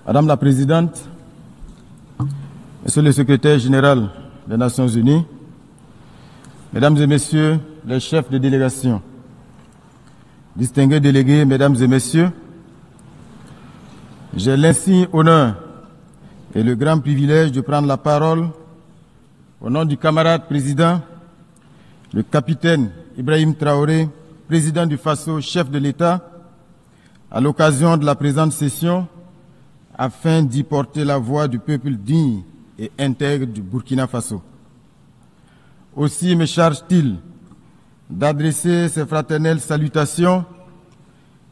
Madame la Présidente, Monsieur le Secrétaire général des Nations Unies, Mesdames et Messieurs les chefs de délégation, distingués délégués, Mesdames et Messieurs, j'ai l'insigne honneur et le grand privilège de prendre la parole au nom du camarade président, le capitaine Ibrahim Traoré, président du Faso, chef de l'État, à l'occasion de la présente session, afin d'y porter la voix du peuple digne et intègre du Burkina Faso. Aussi me charge-t-il d'adresser ces fraternelles salutations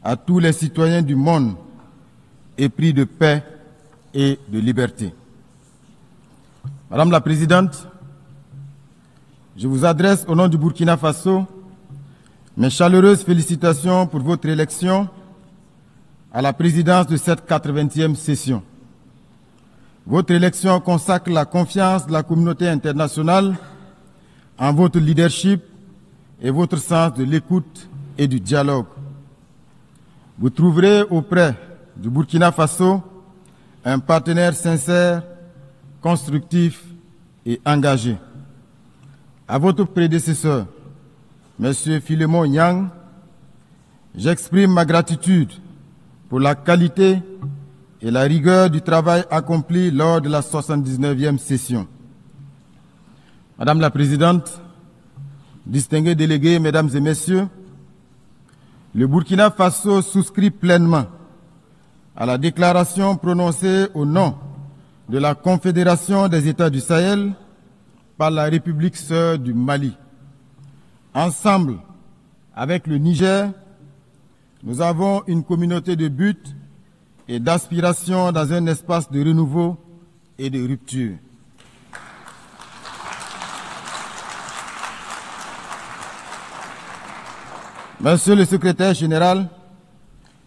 à tous les citoyens du monde épris de paix et de liberté. Madame la Présidente, je vous adresse au nom du Burkina Faso mes chaleureuses félicitations pour votre élection à la présidence de cette 80e session. Votre élection consacre la confiance de la communauté internationale en votre leadership et votre sens de l'écoute et du dialogue. Vous trouverez auprès du Burkina Faso un partenaire sincère, constructif et engagé. À votre prédécesseur, M. Philémon Yang, j'exprime ma gratitude pour la qualité et la rigueur du travail accompli lors de la 79e session. Madame la Présidente, distingués délégués, Mesdames et Messieurs, le Burkina Faso souscrit pleinement à la déclaration prononcée au nom de la Confédération des États du Sahel par la République sœur du Mali. Ensemble, avec le Niger, nous avons une communauté de buts et d'aspiration dans un espace de renouveau et de rupture. Monsieur le Secrétaire général,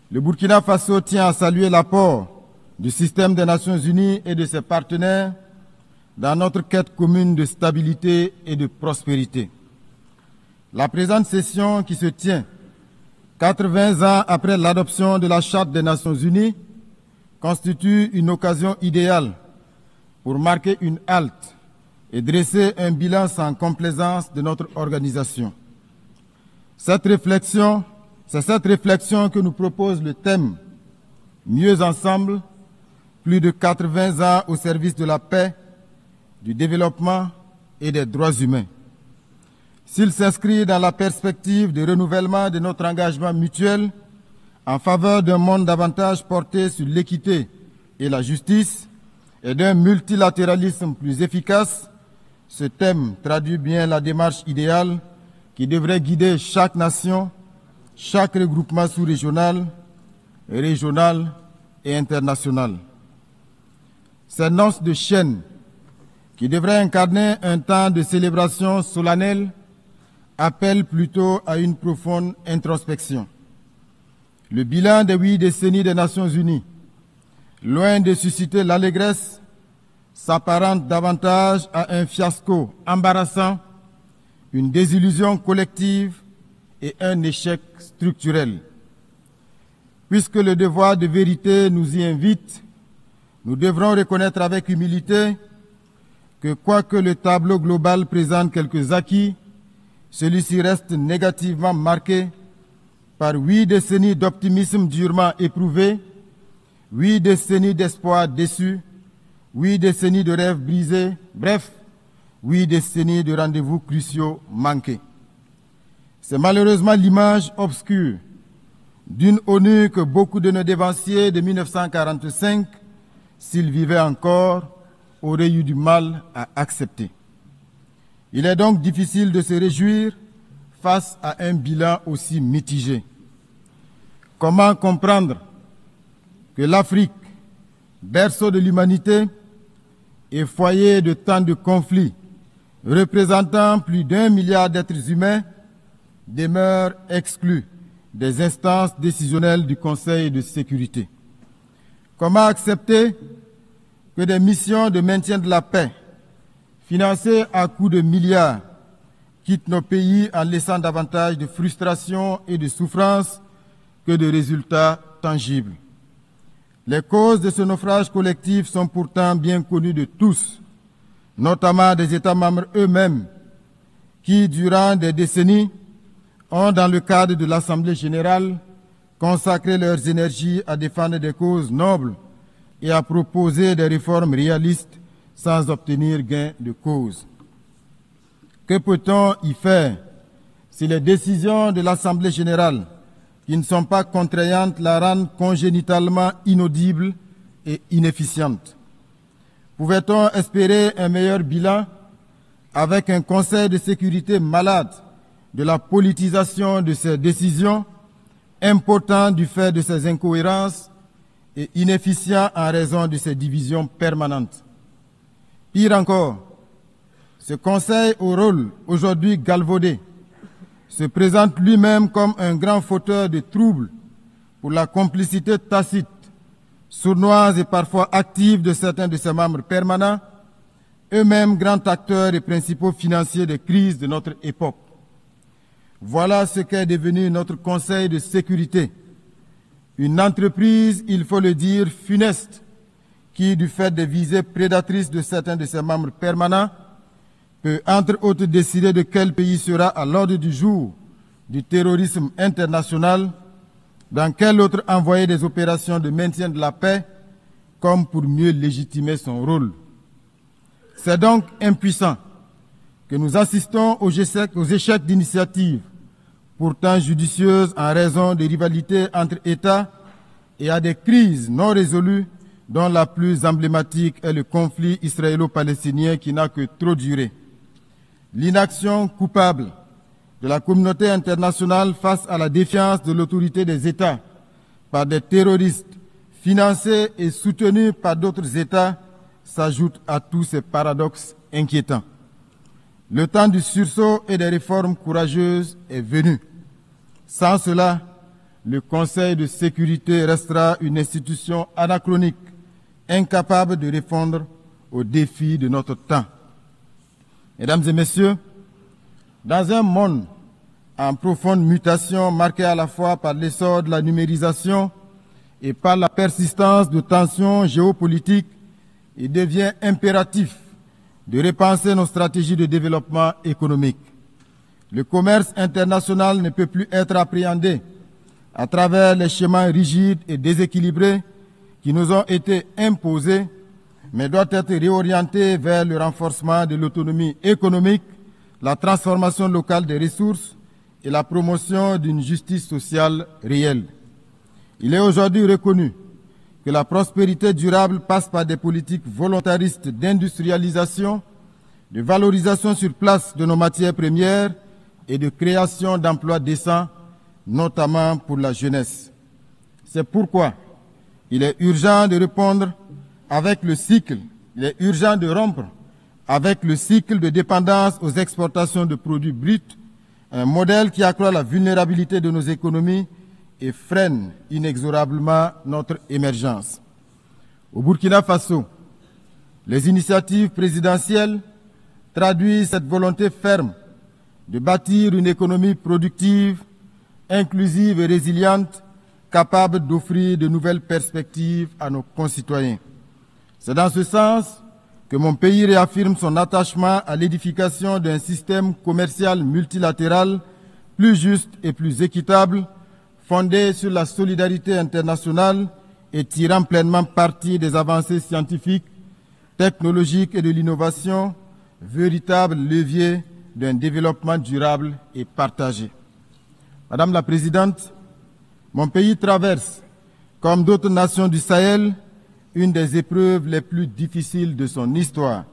le Burkina Faso tient à saluer l'apport du système des Nations Unies et de ses partenaires dans notre quête commune de stabilité et de prospérité. La présente session qui se tient 80 ans après l'adoption de la Charte des Nations Unies constitue une occasion idéale pour marquer une halte et dresser un bilan sans complaisance de notre organisation. C'est cette réflexion que nous propose le thème « Mieux ensemble, plus de 80 ans au service de la paix, du développement et des droits humains ». S'il s'inscrit dans la perspective de renouvellement de notre engagement mutuel en faveur d'un monde davantage porté sur l'équité et la justice et d'un multilatéralisme plus efficace, ce thème traduit bien la démarche idéale qui devrait guider chaque nation, chaque regroupement sous-régional, régional et international. Ces noces de chaîne qui devraient incarner un temps de célébration solennelle appelle plutôt à une profonde introspection. Le bilan des 8 décennies des Nations Unies, loin de susciter l'allégresse, s'apparente davantage à un fiasco embarrassant, une désillusion collective et un échec structurel. Puisque le devoir de vérité nous y invite, nous devrons reconnaître avec humilité que quoique le tableau global présente quelques acquis, celui-ci reste négativement marqué par 8 décennies d'optimisme durement éprouvé, 8 décennies d'espoir déçus, 8 décennies de rêves brisés, bref, 8 décennies de rendez-vous cruciaux manqués. C'est malheureusement l'image obscure d'une ONU que beaucoup de nos dévanciers de 1945, s'ils vivaient encore, auraient eu du mal à accepter. Il est donc difficile de se réjouir face à un bilan aussi mitigé. Comment comprendre que l'Afrique, berceau de l'humanité et foyer de tant de conflits, représentant plus d'1 milliard d'êtres humains, demeure exclue des instances décisionnelles du Conseil de sécurité? Comment accepter que des missions de maintien de la paix, financées à coups de milliards, quittent nos pays en laissant davantage de frustration et de souffrance que de résultats tangibles? Les causes de ce naufrage collectif sont pourtant bien connues de tous, notamment des États membres eux-mêmes, qui, durant des décennies, ont, dans le cadre de l'Assemblée générale, consacré leurs énergies à défendre des causes nobles et à proposer des réformes réalistes sans obtenir gain de cause. Que peut-on y faire si les décisions de l'Assemblée générale, qui ne sont pas contraignantes, la rendent congénitalement inaudible et inefficiente? Pouvait-on espérer un meilleur bilan avec un Conseil de sécurité malade de la politisation de ces décisions, important du fait de ses incohérences et inefficient en raison de ses divisions permanentes? Pire encore, ce Conseil au rôle aujourd'hui galvaudé se présente lui-même comme un grand fauteur de troubles pour la complicité tacite, sournoise et parfois active de certains de ses membres permanents, eux-mêmes grands acteurs et principaux financiers des crises de notre époque. Voilà ce qu'est devenu notre Conseil de sécurité. Une entreprise, il faut le dire, funeste, qui, du fait des visées prédatrices de certains de ses membres permanents, peut entre autres décider de quel pays sera à l'ordre du jour du terrorisme international, dans quel autre envoyer des opérations de maintien de la paix, comme pour mieux légitimer son rôle. C'est donc impuissant que nous assistons aux échecs d'initiatives, pourtant judicieuses en raison des rivalités entre États et à des crises non résolues, dont la plus emblématique est le conflit israélo-palestinien qui n'a que trop duré. L'inaction coupable de la communauté internationale face à la défiance de l'autorité des États par des terroristes financés et soutenus par d'autres États s'ajoute à tous ces paradoxes inquiétants. Le temps du sursaut et des réformes courageuses est venu. Sans cela, le Conseil de sécurité restera une institution anachronique, incapable de répondre aux défis de notre temps. Mesdames et messieurs, dans un monde en profonde mutation marqué à la fois par l'essor de la numérisation et par la persistance de tensions géopolitiques, il devient impératif de repenser nos stratégies de développement économique. Le commerce international ne peut plus être appréhendé à travers les schémas rigides et déséquilibrés qui nous ont été imposés, mais doit être réorienté vers le renforcement de l'autonomie économique, la transformation locale des ressources et la promotion d'une justice sociale réelle. Il est aujourd'hui reconnu que la prospérité durable passe par des politiques volontaristes d'industrialisation, de valorisation sur place de nos matières premières et de création d'emplois décents, notamment pour la jeunesse. C'est pourquoi il est urgent de répondre avec le cycle, il est urgent de rompre avec le cycle de dépendance aux exportations de produits bruts, un modèle qui accroît la vulnérabilité de nos économies et freine inexorablement notre émergence. Au Burkina Faso, les initiatives présidentielles traduisent cette volonté ferme de bâtir une économie productive, inclusive et résiliente, capable d'offrir de nouvelles perspectives à nos concitoyens. C'est dans ce sens que mon pays réaffirme son attachement à l'édification d'un système commercial multilatéral plus juste et plus équitable, fondé sur la solidarité internationale et tirant pleinement parti des avancées scientifiques, technologiques et de l'innovation, véritable levier d'un développement durable et partagé. Madame la Présidente, mon pays traverse, comme d'autres nations du Sahel, une des épreuves les plus difficiles de son histoire.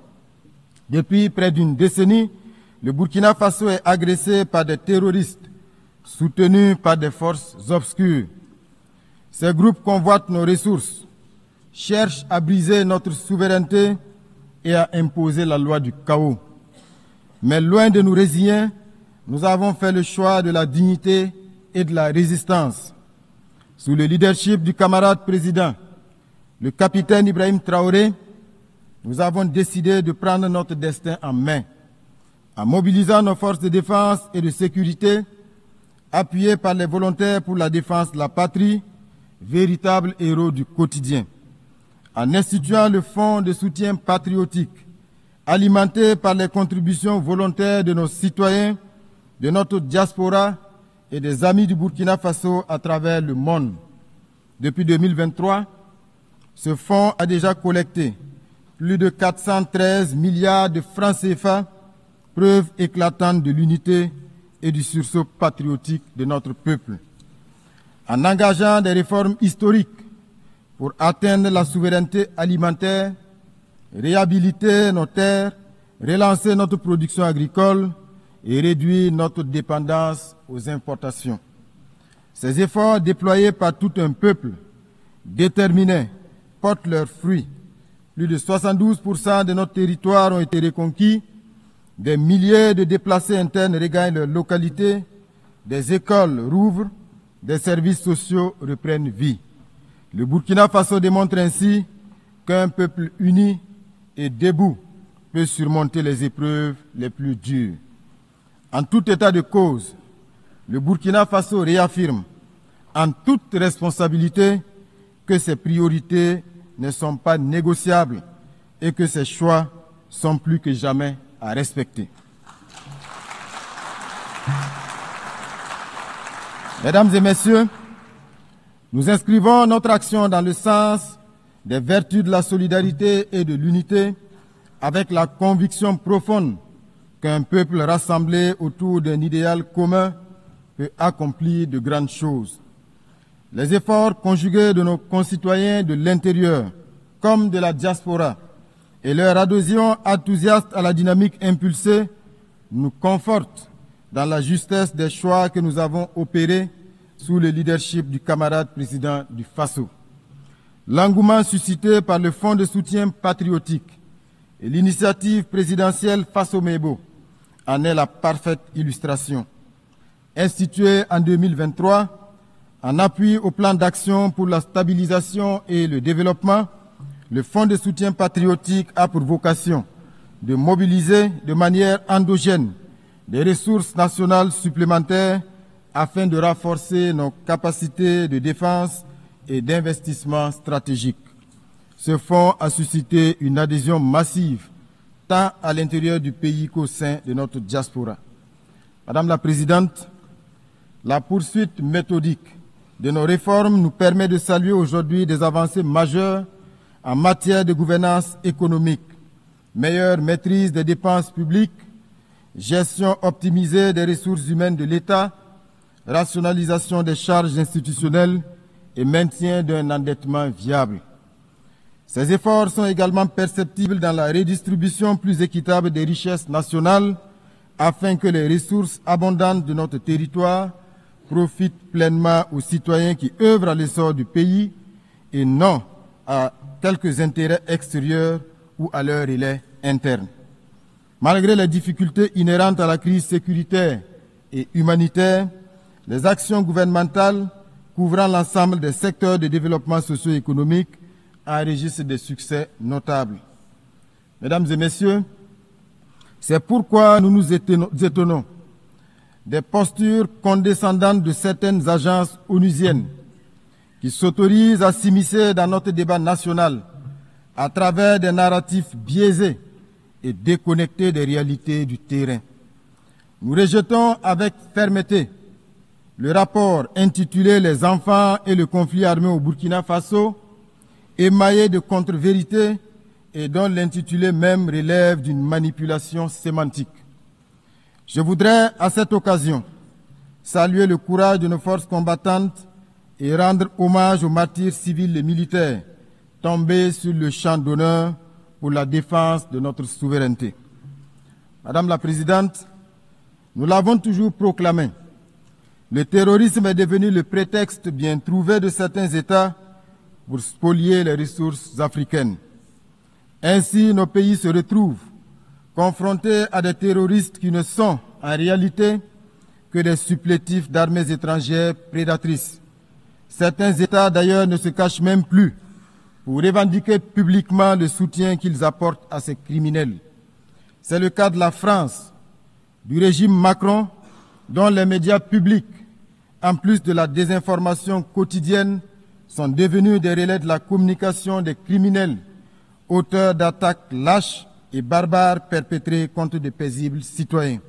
Depuis près d'une décennie, le Burkina Faso est agressé par des terroristes soutenus par des forces obscures. Ces groupes convoitent nos ressources, cherchent à briser notre souveraineté et à imposer la loi du chaos. Mais loin de nous résigner, nous avons fait le choix de la dignité et de la résistance. Sous le leadership du camarade président, le capitaine Ibrahim Traoré, nous avons décidé de prendre notre destin en main, en mobilisant nos forces de défense et de sécurité, appuyées par les volontaires pour la défense de la patrie, véritables héros du quotidien. En instituant le Fonds de soutien patriotique, alimenté par les contributions volontaires de nos citoyens, de notre diaspora et des amis du Burkina Faso à travers le monde. Depuis 2023, ce fonds a déjà collecté plus de 413 milliards de francs CFA, preuve éclatante de l'unité et du sursaut patriotique de notre peuple. En engageant des réformes historiques pour atteindre la souveraineté alimentaire, réhabiliter nos terres, relancer notre production agricole et réduire notre dépendance aux importations. Ces efforts déployés par tout un peuple déterminé portent leurs fruits. Plus de 72% de notre territoire ont été reconquis, des milliers de déplacés internes regagnent leur localité, des écoles rouvrent, des services sociaux reprennent vie. Le Burkina Faso démontre ainsi qu'un peuple uni et debout peut surmonter les épreuves les plus dures. En tout état de cause, le Burkina Faso réaffirme en toute responsabilité que ses priorités ne sont pas négociables et que ses choix sont plus que jamais à respecter. Mesdames et messieurs, nous inscrivons notre action dans le sens des vertus de la solidarité et de l'unité avec la conviction profonde qu'un peuple rassemblé autour d'un idéal commun peut accomplir de grandes choses. Les efforts conjugués de nos concitoyens de l'intérieur comme de la diaspora et leur adhésion enthousiaste à la dynamique impulsée nous confortent dans la justesse des choix que nous avons opérés sous le leadership du camarade président du Faso. L'engouement suscité par le Fonds de soutien patriotique et l'initiative présidentielle Faso-Mebo en est la parfaite illustration. Institué en 2023, en appui au plan d'action pour la stabilisation et le développement, le Fonds de soutien patriotique a pour vocation de mobiliser de manière endogène des ressources nationales supplémentaires afin de renforcer nos capacités de défense et d'investissement stratégique. Ce fonds a suscité une adhésion massive tant à l'intérieur du pays qu'au sein de notre diaspora. Madame la Présidente, la poursuite méthodique de nos réformes nous permet de saluer aujourd'hui des avancées majeures en matière de gouvernance économique, meilleure maîtrise des dépenses publiques, gestion optimisée des ressources humaines de l'État, rationalisation des charges institutionnelles et maintien d'un endettement viable. Ces efforts sont également perceptibles dans la redistribution plus équitable des richesses nationales afin que les ressources abondantes de notre territoire profitent pleinement aux citoyens qui œuvrent à l'essor du pays et non à quelques intérêts extérieurs ou à leur relais interne. Malgré les difficultés inhérentes à la crise sécuritaire et humanitaire, les actions gouvernementales couvrant l'ensemble des secteurs de développement socio-économique enregistrent des succès notables. Mesdames et messieurs, c'est pourquoi nous nous étonnons des postures condescendantes de certaines agences onusiennes qui s'autorisent à s'immiscer dans notre débat national à travers des narratifs biaisés et déconnectés des réalités du terrain. Nous rejetons avec fermeté le rapport intitulé « Les enfants et le conflit armé au Burkina Faso », émaillé de contre-vérités et dont l'intitulé même relève d'une manipulation sémantique. Je voudrais, à cette occasion, saluer le courage de nos forces combattantes et rendre hommage aux martyrs civils et militaires tombés sur le champ d'honneur pour la défense de notre souveraineté. Madame la Présidente, nous l'avons toujours proclamé, le terrorisme est devenu le prétexte bien trouvé de certains États pour spolier les ressources africaines. Ainsi, nos pays se retrouvent confrontés à des terroristes qui ne sont, en réalité, que des supplétifs d'armées étrangères prédatrices. Certains États, d'ailleurs, ne se cachent même plus pour revendiquer publiquement le soutien qu'ils apportent à ces criminels. C'est le cas de la France, du régime Macron, dont les médias publics, en plus de la désinformation quotidienne, sont devenus des relais de la communication des criminels, auteurs d'attaques lâches et barbares perpétrées contre de paisibles citoyens.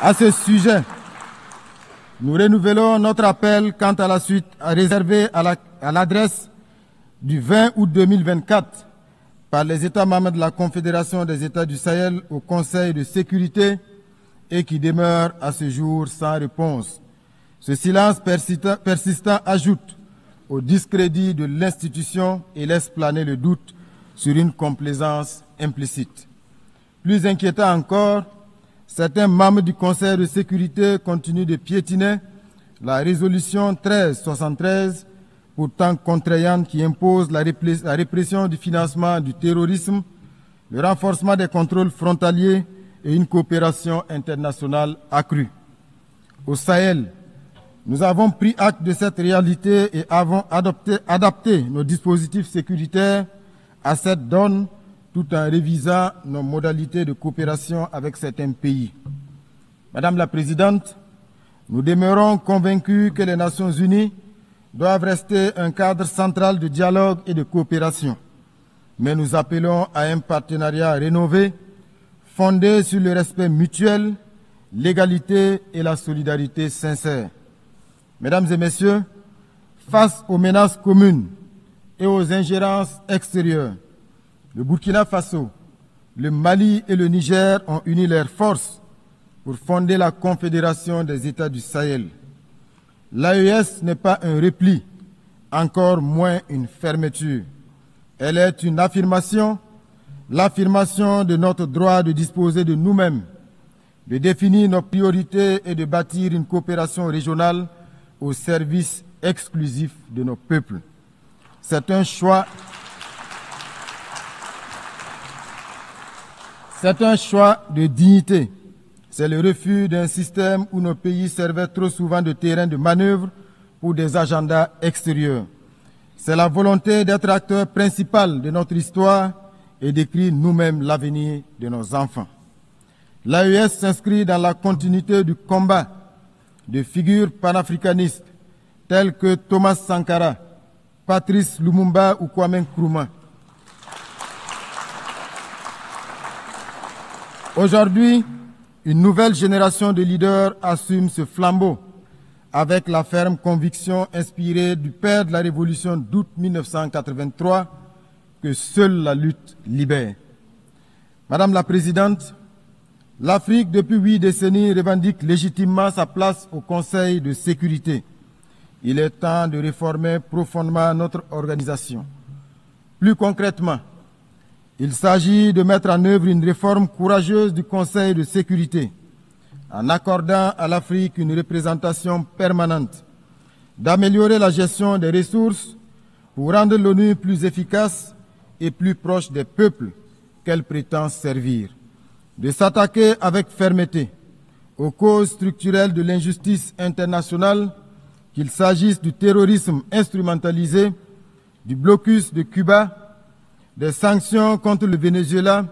À ce sujet, nous renouvelons notre appel quant à la suite réservé à l'adresse du 20 août 2024 par les États membres de la Confédération des États du Sahel au Conseil de sécurité et qui demeure à ce jour sans réponse. Ce silence persistant ajoute au discrédit de l'institution et laisse planer le doute sur une complaisance implicite. Plus inquiétant encore, certains membres du Conseil de sécurité continuent de piétiner la résolution 1373, pourtant contraignante, qui impose la répression du financement du terrorisme, le renforcement des contrôles frontaliers et une coopération internationale accrue. Au Sahel, nous avons pris acte de cette réalité et avons adapté nos dispositifs sécuritaires à cette donne tout en révisant nos modalités de coopération avec certains pays. Madame la Présidente, nous demeurons convaincus que les Nations Unies doivent rester un cadre central de dialogue et de coopération. Mais nous appelons à un partenariat rénové, fondé sur le respect mutuel, l'égalité et la solidarité sincère. Mesdames et Messieurs, face aux menaces communes et aux ingérences extérieures, le Burkina Faso, le Mali et le Niger ont uni leurs forces pour fonder la Confédération des États du Sahel. L'AES n'est pas un repli, encore moins une fermeture. Elle est une affirmation, l'affirmation de notre droit de disposer de nous-mêmes, de définir nos priorités et de bâtir une coopération régionale au service exclusif de nos peuples. C'est un choix de dignité. C'est le refus d'un système où nos pays servaient trop souvent de terrain de manœuvre pour des agendas extérieurs. C'est la volonté d'être acteur principal de notre histoire et d'écrire nous-mêmes l'avenir de nos enfants. L'AES s'inscrit dans la continuité du combat de figures panafricanistes telles que Thomas Sankara, Patrice Lumumba ou Kwame Nkrumah. Aujourd'hui, une nouvelle génération de leaders assume ce flambeau avec la ferme conviction inspirée du père de la Révolution d'août 1983 que seule la lutte libère. Madame la Présidente, l'Afrique, depuis 8 décennies, revendique légitimement sa place au Conseil de sécurité. Il est temps de réformer profondément notre organisation. Plus concrètement, il s'agit de mettre en œuvre une réforme courageuse du Conseil de sécurité, en accordant à l'Afrique une représentation permanente, d'améliorer la gestion des ressources pour rendre l'ONU plus efficace et plus proche des peuples qu'elle prétend servir, de s'attaquer avec fermeté aux causes structurelles de l'injustice internationale, qu'il s'agisse du terrorisme instrumentalisé, du blocus de Cuba, des sanctions contre le Venezuela,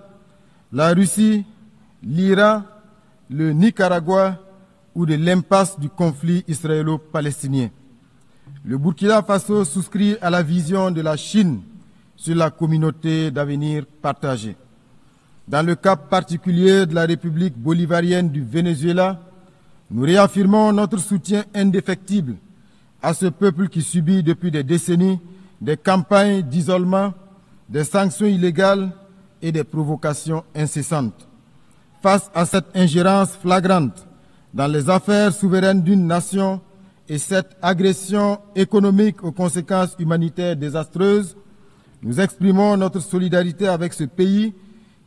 la Russie, l'Iran, le Nicaragua ou de l'impasse du conflit israélo-palestinien. Le Burkina Faso souscrit à la vision de la Chine sur la communauté d'avenir partagée. Dans le cas particulier de la République bolivarienne du Venezuela, nous réaffirmons notre soutien indéfectible à ce peuple qui subit depuis des décennies des campagnes d'isolement, des sanctions illégales et des provocations incessantes. Face à cette ingérence flagrante dans les affaires souveraines d'une nation et cette agression économique aux conséquences humanitaires désastreuses, nous exprimons notre solidarité avec ce pays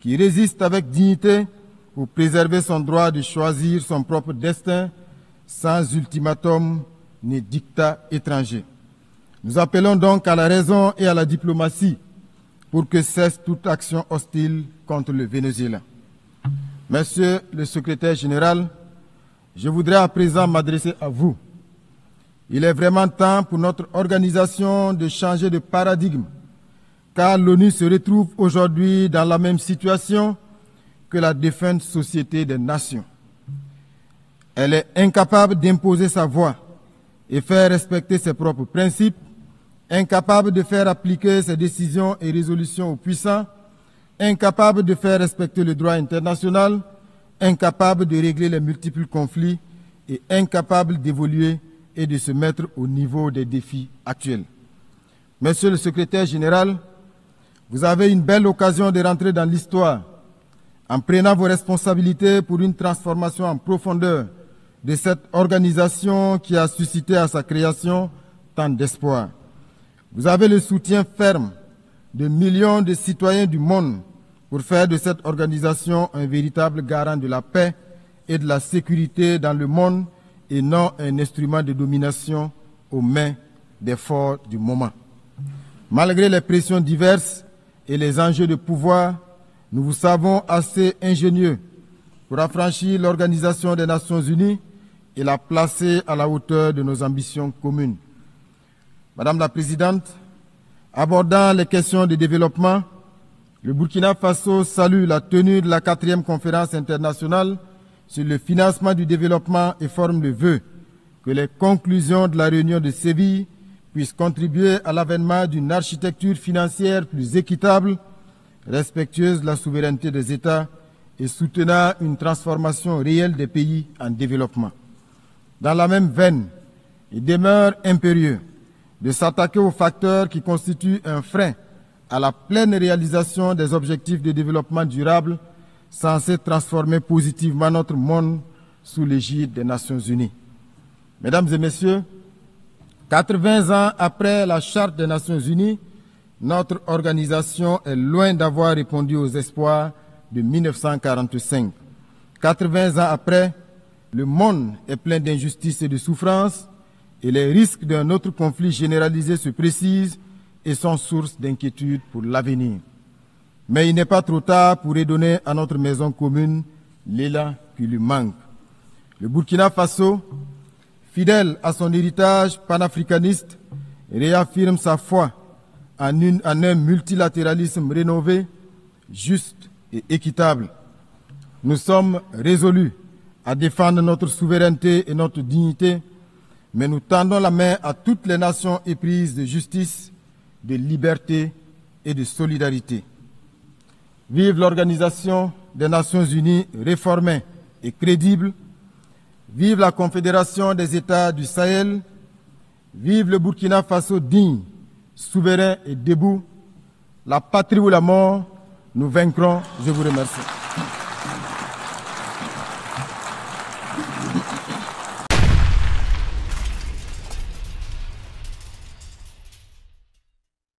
qui résiste avec dignité pour préserver son droit de choisir son propre destin sans ultimatum ni dictat étranger. Nous appelons donc à la raison et à la diplomatie pour que cesse toute action hostile contre le Venezuela. Monsieur le secrétaire général, je voudrais à présent m'adresser à vous. Il est vraiment temps pour notre organisation de changer de paradigme, car l'ONU se retrouve aujourd'hui dans la même situation que la défunte Société des Nations. Elle est incapable d'imposer sa voix et faire respecter ses propres principes, incapable de faire appliquer ses décisions et résolutions aux puissants, incapable de faire respecter le droit international, incapable de régler les multiples conflits et incapable d'évoluer et de se mettre au niveau des défis actuels. Monsieur le secrétaire général, vous avez une belle occasion de rentrer dans l'histoire en prenant vos responsabilités pour une transformation en profondeur de cette organisation qui a suscité à sa création tant d'espoir. Vous avez le soutien ferme de millions de citoyens du monde pour faire de cette organisation un véritable garant de la paix et de la sécurité dans le monde et non un instrument de domination aux mains des forts du moment. Malgré les pressions diverses et les enjeux de pouvoir, nous vous savons assez ingénieux pour affranchir l'Organisation des Nations Unies et la placer à la hauteur de nos ambitions communes. Madame la Présidente, abordant les questions de développement, le Burkina Faso salue la tenue de la 4e conférence internationale sur le financement du développement et forme le vœu que les conclusions de la réunion de Séville puissent contribuer à l'avènement d'une architecture financière plus équitable, respectueuse de la souveraineté des États et soutenant une transformation réelle des pays en développement. Dans la même veine, il demeure impérieux de s'attaquer aux facteurs qui constituent un frein à la pleine réalisation des objectifs de développement durable censés transformer positivement notre monde sous l'égide des Nations Unies. Mesdames et Messieurs, 80 ans après la Charte des Nations Unies, notre organisation est loin d'avoir répondu aux espoirs de 1945. 80 ans après, le monde est plein d'injustices et de souffrances et les risques d'un autre conflit généralisé se précisent et sont source d'inquiétude pour l'avenir. Mais il n'est pas trop tard pour redonner à notre maison commune l'élan qui lui manque. Le Burkina Faso, fidèle à son héritage panafricaniste, réaffirme sa foi en un multilatéralisme rénové, juste et équitable. Nous sommes résolus à défendre notre souveraineté et notre dignité, mais nous tendons la main à toutes les nations éprises de justice, de liberté et de solidarité. Vive l'Organisation des Nations Unies réformée et crédible. Vive la Confédération des États du Sahel. Vive le Burkina Faso digne, souverain et debout. La patrie ou la mort, nous vaincrons. Je vous remercie.